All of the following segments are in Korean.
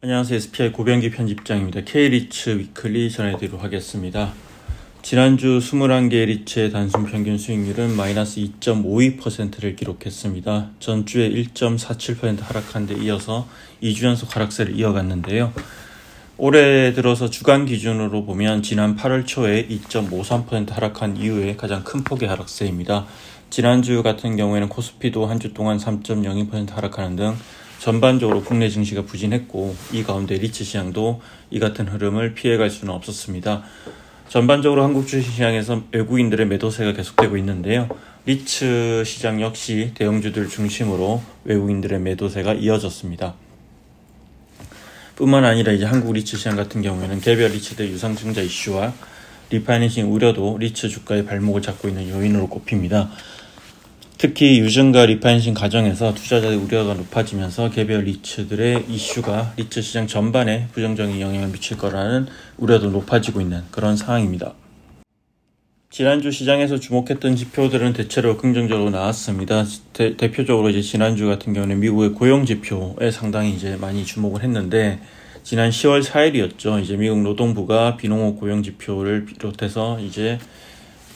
안녕하세요. SPI 고병기 편집장입니다. K리츠 위클리 전해드리도록 하겠습니다. 지난주 21개 리츠의 단순 평균 수익률은 마이너스 2.52%를 기록했습니다. 전주에 1.47% 하락한 데 이어서 2주 연속 하락세를 이어갔는데요. 올해 들어서 주간 기준으로 보면 지난 8월 초에 2.53% 하락한 이후에 가장 큰 폭의 하락세입니다. 지난주 같은 경우에는 코스피도 한 주 동안 3.02% 하락하는 등 전반적으로 국내 증시가 부진했고, 이 가운데 리츠 시장도 이 같은 흐름을 피해갈 수는 없었습니다. 전반적으로 한국 주식시장에서 외국인들의 매도세가 계속되고 있는데요. 리츠 시장 역시 대형주들 중심으로 외국인들의 매도세가 이어졌습니다. 뿐만 아니라 이제 한국 리츠 시장 같은 경우에는 개별 리츠대 유상증자 이슈와 리파이낸싱 우려도 리츠 주가의 발목을 잡고 있는 요인으로 꼽힙니다. 특히 유증과 리파이낸싱 과정에서 투자자의 우려가 높아지면서 개별 리츠들의 이슈가 리츠 시장 전반에 부정적인 영향을 미칠 거라는 우려도 높아지고 있는 그런 상황입니다. 지난주 시장에서 주목했던 지표들은 대체로 긍정적으로 나왔습니다. 대표적으로 이제 지난주 같은 경우는 미국의 고용 지표에 상당히 이제 많이 주목을 했는데, 지난 10월 4일이었죠. 이제 미국 노동부가 비농업 고용 지표를 비롯해서 이제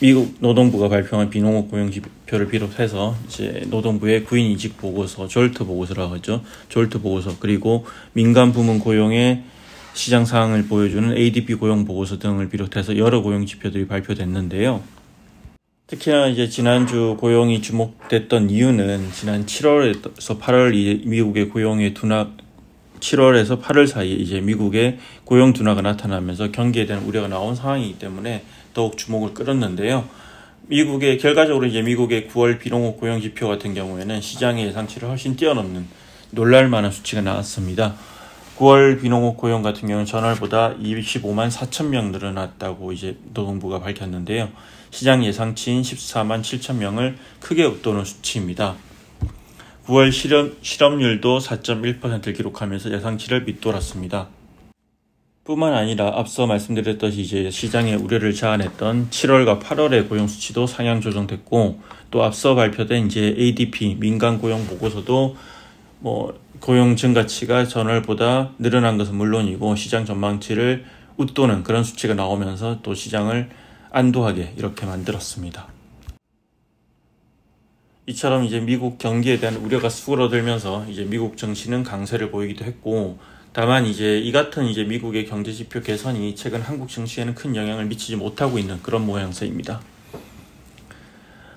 미국 노동부가 발표한 비농업 고용 지표를 비롯해서 이제 노동부의 구인 이직 보고서, 졸트 보고서라고 하죠. 졸트 보고서, 그리고 민간 부문 고용의 시장 상황을 보여주는 ADP 고용 보고서 등을 비롯해서 여러 고용 지표들이 발표됐는데요. 특히나 이제 지난주 고용이 주목됐던 이유는 지난 7월에서 8월 미국의 고용의 둔화, 7월에서 8월 사이에 이제 미국의 고용 둔화가 나타나면서 경기에 대한 우려가 나온 상황이기 때문에 더욱 주목을 끌었는데요. 결과적으로 이제 미국의 9월 비농업 고용 지표 같은 경우에는 시장의 예상치를 훨씬 뛰어넘는 놀랄만한 수치가 나왔습니다. 9월 비농업 고용 같은 경우는 전월보다 25만 4천 명 늘어났다고 이제 노동부가 밝혔는데요. 시장 예상치인 14만 7천 명을 크게 웃도는 수치입니다. 9월 실업률도 4.1%를 기록하면서 예상치를 밑돌았습니다. 뿐만 아니라 앞서 말씀드렸듯이 이제 시장의 우려를 자아냈던 7월과 8월의 고용 수치도 상향 조정됐고, 또 앞서 발표된 이제 ADP 민간 고용 보고서도 고용 증가치가 전월보다 늘어난 것은 물론이고 시장 전망치를 웃도는 그런 수치가 나오면서 또 시장을 안도하게 이렇게 만들었습니다. 이처럼 이제 미국 경기에 대한 우려가 수그러들면서 이제 미국 증시는 강세를 보이기도 했고, 다만 이제 이 같은 이제 미국의 경제 지표 개선이 최근 한국 증시에는 큰 영향을 미치지 못하고 있는 그런 모양새입니다.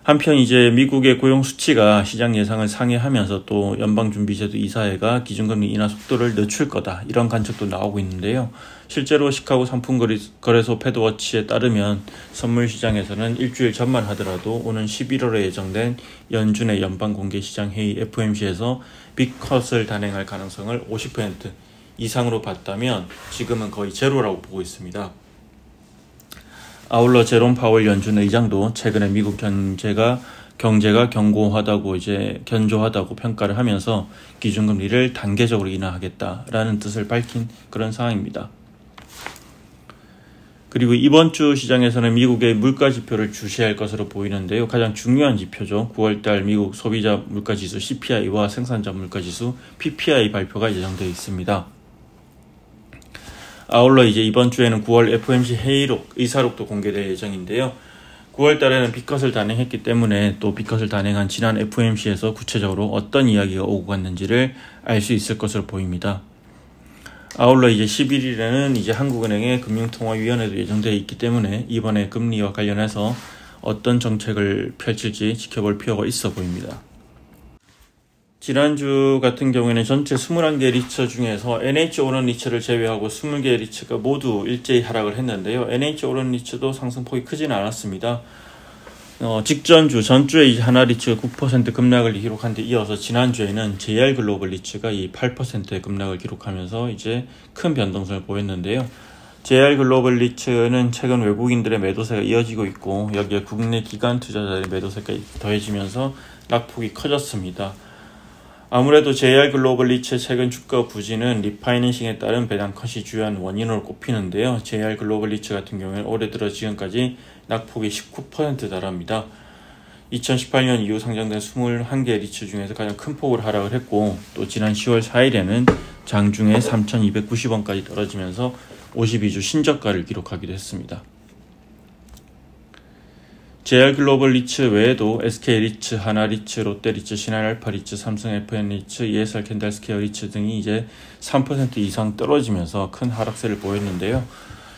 한편 이제 미국의 고용 수치가 시장 예상을 상회하면서 또 연방준비제도 이사회가 기준금리 인하 속도를 늦출 거다, 이런 관측도 나오고 있는데요. 실제로 시카고 상품거래소 패드워치에 따르면 선물 시장에서는 일주일 전만 하더라도 오는 11월에 예정된 연준의 연방공개시장 회의 FOMC에서 빅컷을 단행할 가능성을 50% 이상으로 봤다면 지금은 거의 제로라고 보고 있습니다. 아울러 제롬 파월 연준 의장도 최근에 미국 경제가 견조하다고 평가를 하면서 기준금리를 단계적으로 인하하겠다라는 뜻을 밝힌 그런 상황입니다. 그리고 이번 주 시장에서는 미국의 물가 지표를 주시할 것으로 보이는데요. 가장 중요한 지표죠. 9월달 미국 소비자 물가지수 CPI와 생산자 물가지수 PPI 발표가 예정되어 있습니다. 아울러 이제 이번 주에는 9월 FOMC 의사록도 공개될 예정인데요. 9월 달에는 빅컷을 단행했기 때문에 또 빅컷을 단행한 지난 FOMC에서 구체적으로 어떤 이야기가 오고 갔는지를 알 수 있을 것으로 보입니다. 아울러 이제 11일에는 이제 한국은행의 금융통화위원회도 예정되어 있기 때문에 이번에 금리와 관련해서 어떤 정책을 펼칠지 지켜볼 필요가 있어 보입니다. 지난주 같은 경우에는 전체 21개 리츠 중에서 NH 오른 리츠를 제외하고 20개 리츠가 모두 일제히 하락을 했는데요. NH 오른 리츠도 상승폭이 크진 않았습니다. 전주에 이제 하나 리츠가 9% 급락을 기록한 데 이어서 지난주에는 JR 글로벌 리츠가 이 8%의 급락을 기록하면서 이제 큰 변동성을 보였는데요. JR 글로벌 리츠는 최근 외국인들의 매도세가 이어지고 있고, 여기에 국내 기관 투자자들의 매도세가 더해지면서 낙폭이 커졌습니다. 아무래도 JR 글로벌 리츠의 최근 주가 부진은 리파이낸싱에 따른 배당컷이 주요한 원인으로 꼽히는데요. JR 글로벌 리츠 같은 경우에는 올해 들어 지금까지 낙폭이 19% 달합니다. 2018년 이후 상장된 21개 리츠 중에서 가장 큰 폭으로 하락을 했고, 또 지난 10월 4일에는 장중에 3,290원까지 떨어지면서 52주 신저가를 기록하기도 했습니다. JR글로벌 리츠 외에도 SK리츠, 하나리츠, 롯데리츠, 신한알파리츠, 삼성FN리츠, ESR 캔달스퀘어 리츠 등이 이제 3% 이상 떨어지면서 큰 하락세를 보였는데요.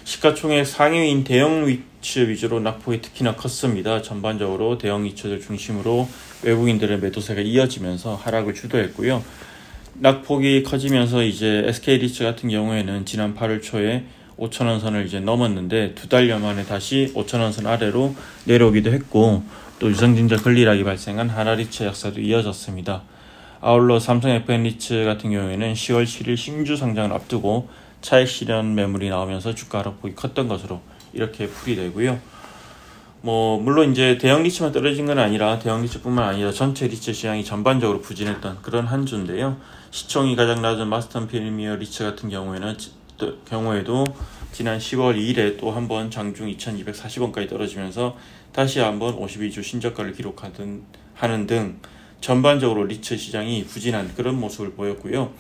시가총액 상위인 대형 리츠 위주로 낙폭이 특히나 컸습니다. 전반적으로 대형 리츠들 중심으로 외국인들의 매도세가 이어지면서 하락을 주도했고요. 낙폭이 커지면서 이제 SK리츠 같은 경우에는 지난 8월 초에 5,000원 선을 이제 넘었는데 2달여 만에 다시 5,000원 선 아래로 내려오기도 했고, 또 유상증자 권리락이 발생한 하나리츠 약세도 이어졌습니다. 아울러 삼성 FN리츠 같은 경우에는 10월 7일 신주 상장을 앞두고 차익 실현 매물이 나오면서 주가 하락폭이 컸던 것으로 이렇게 풀이되고요. 물론 이제 대형 리츠만 떨어진 건 아니라 대형 리츠뿐만 아니라 전체 리츠 시장이 전반적으로 부진했던 그런 한 주인데요. 시총이 가장 낮은 마스터 프리미어 리츠 같은 경우에도 지난 10월 2일에 또 한번 장중 2,240원까지 떨어지면서 다시 한번 52주 신저가를 기록하는 등 전반적으로 리츠 시장이 부진한 그런 모습을 보였고요.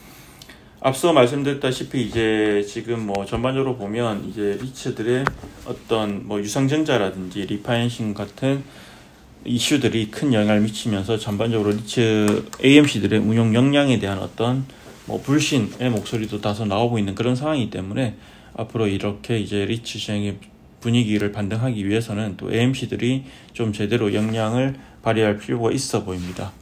앞서 말씀드렸다시피 이제 지금 전반적으로 보면 이제 리츠들의 어떤 유상증자라든지 리파이낸싱 같은 이슈들이 큰 영향을 미치면서 전반적으로 리츠 AMC들의 운용 역량에 대한 어떤 불신의 목소리도 다소 나오고 있는 그런 상황이기 때문에 앞으로 이렇게 이제 리츠 시장의 분위기를 반등하기 위해서는 또 AMC들이 좀 제대로 역량을 발휘할 필요가 있어 보입니다.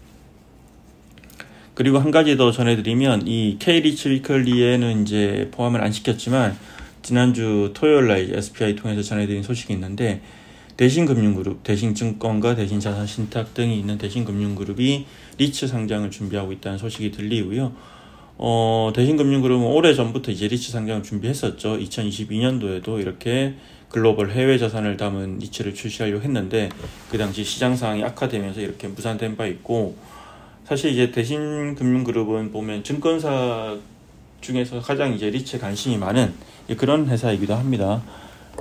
그리고 한 가지 더 전해드리면 이 K리츠 위클리에는 이제 포함을 안 시켰지만 지난주 토요일날 SPI 통해서 전해드린 소식이 있는데, 대신금융그룹, 대신증권과 대신자산신탁 등이 있는 대신금융그룹이 리츠 상장을 준비하고 있다는 소식이 들리고요. 대신금융그룹은 오래전부터 이제 리츠 상장을 준비했었죠. 2022년도에도 이렇게 글로벌 해외 자산을 담은 리츠를 출시하려고 했는데 그 당시 시장 상황이 악화되면서 이렇게 무산된 바 있고, 사실 이제 대신금융그룹은 보면 증권사 중에서 가장 이제 리츠에 관심이 많은 그런 회사이기도 합니다.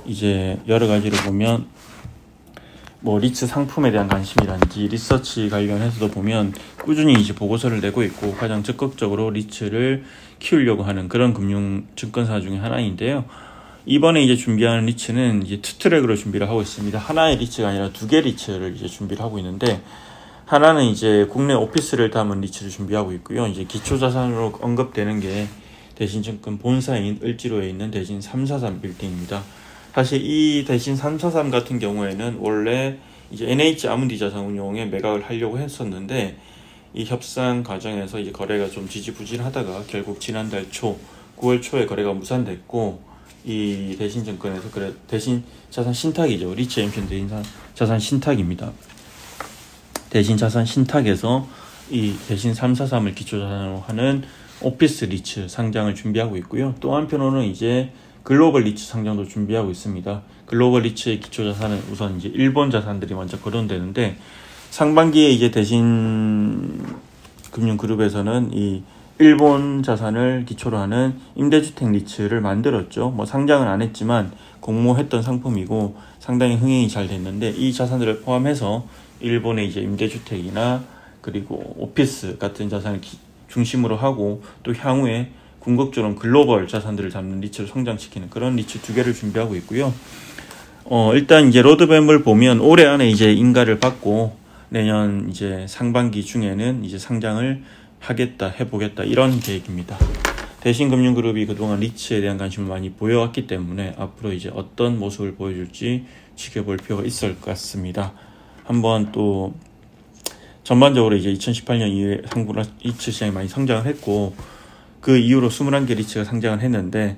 이제 여러 가지로 보면 리츠 상품에 대한 관심이란지 리서치 관련해서도 보면 꾸준히 이제 보고서를 내고 있고 가장 적극적으로 리츠를 키우려고 하는 그런 증권사 중에 하나인데요. 이번에 이제 준비하는 리츠는 이제 투 트랙으로 준비를 하고 있습니다. 하나의 리츠가 아니라 2개 리츠를 이제 준비를 하고 있는데, 하나는 이제 국내 오피스를 담은 리츠를 준비하고 있고요. 이제 기초자산으로 언급되는 게 대신증권 본사인 을지로에 있는 대신 343 빌딩입니다. 사실 이 대신 343 같은 경우에는 원래 이제 NH 아문디자산운용에 매각을 하려고 했었는데 이 협상 과정에서 이제 거래가 좀 지지부진하다가 결국 지난달 9월 초에 거래가 무산됐고, 이 대신증권에서 대신자산신탁이죠. 리츠 엠션 대신자산신탁입니다. 대신자산신탁에서 이 대신 343을 기초자산으로 하는 오피스 리츠 상장을 준비하고 있고요. 또 한편으로는 이제 글로벌 리츠 상장도 준비하고 있습니다. 글로벌 리츠의 기초자산은 우선 이제 일본 자산들이 먼저 거론되는데, 상반기에 이제 대신금융그룹에서는 이 일본 자산을 기초로 하는 임대주택 리츠를 만들었죠. 상장은 안 했지만 공모했던 상품이고 상당히 흥행이 잘 됐는데, 이 자산들을 포함해서 일본의 이제 임대주택이나 그리고 오피스 같은 자산을 중심으로 하고 또 향후에 궁극적으로 글로벌 자산들을 담는 리츠를 성장시키는 그런 리츠 2개를 준비하고 있고요. 일단 이제 로드맵을 보면 올해 안에 이제 인가를 받고 내년 이제 상반기 중에는 이제 상장을 해보겠다 이런 계획입니다. 대신금융그룹이 그동안 리츠에 대한 관심을 많이 보여왔기 때문에 앞으로 이제 어떤 모습을 보여줄지 지켜볼 필요가 있을 것 같습니다. 한번 또 전반적으로 이제 2018년 이후에 한국 리츠 시장이 많이 성장을 했고, 그 이후로 21개 리츠가 상장을 했는데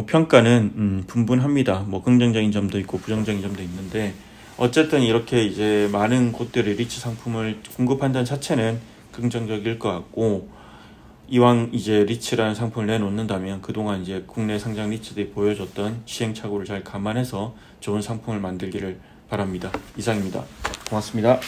평가는 분분합니다. 긍정적인 점도 있고 부정적인 점도 있는데, 어쨌든 이렇게 이제 많은 곳들의 리츠 상품을 공급한다는 자체는 긍정적일 것 같고, 이왕 이제 리츠라는 상품을 내놓는다면 그동안 이제 국내 상장 리츠들이 보여줬던 시행착오를 잘 감안해서 좋은 상품을 만들기를 바랍니다. 이상입니다. 고맙습니다.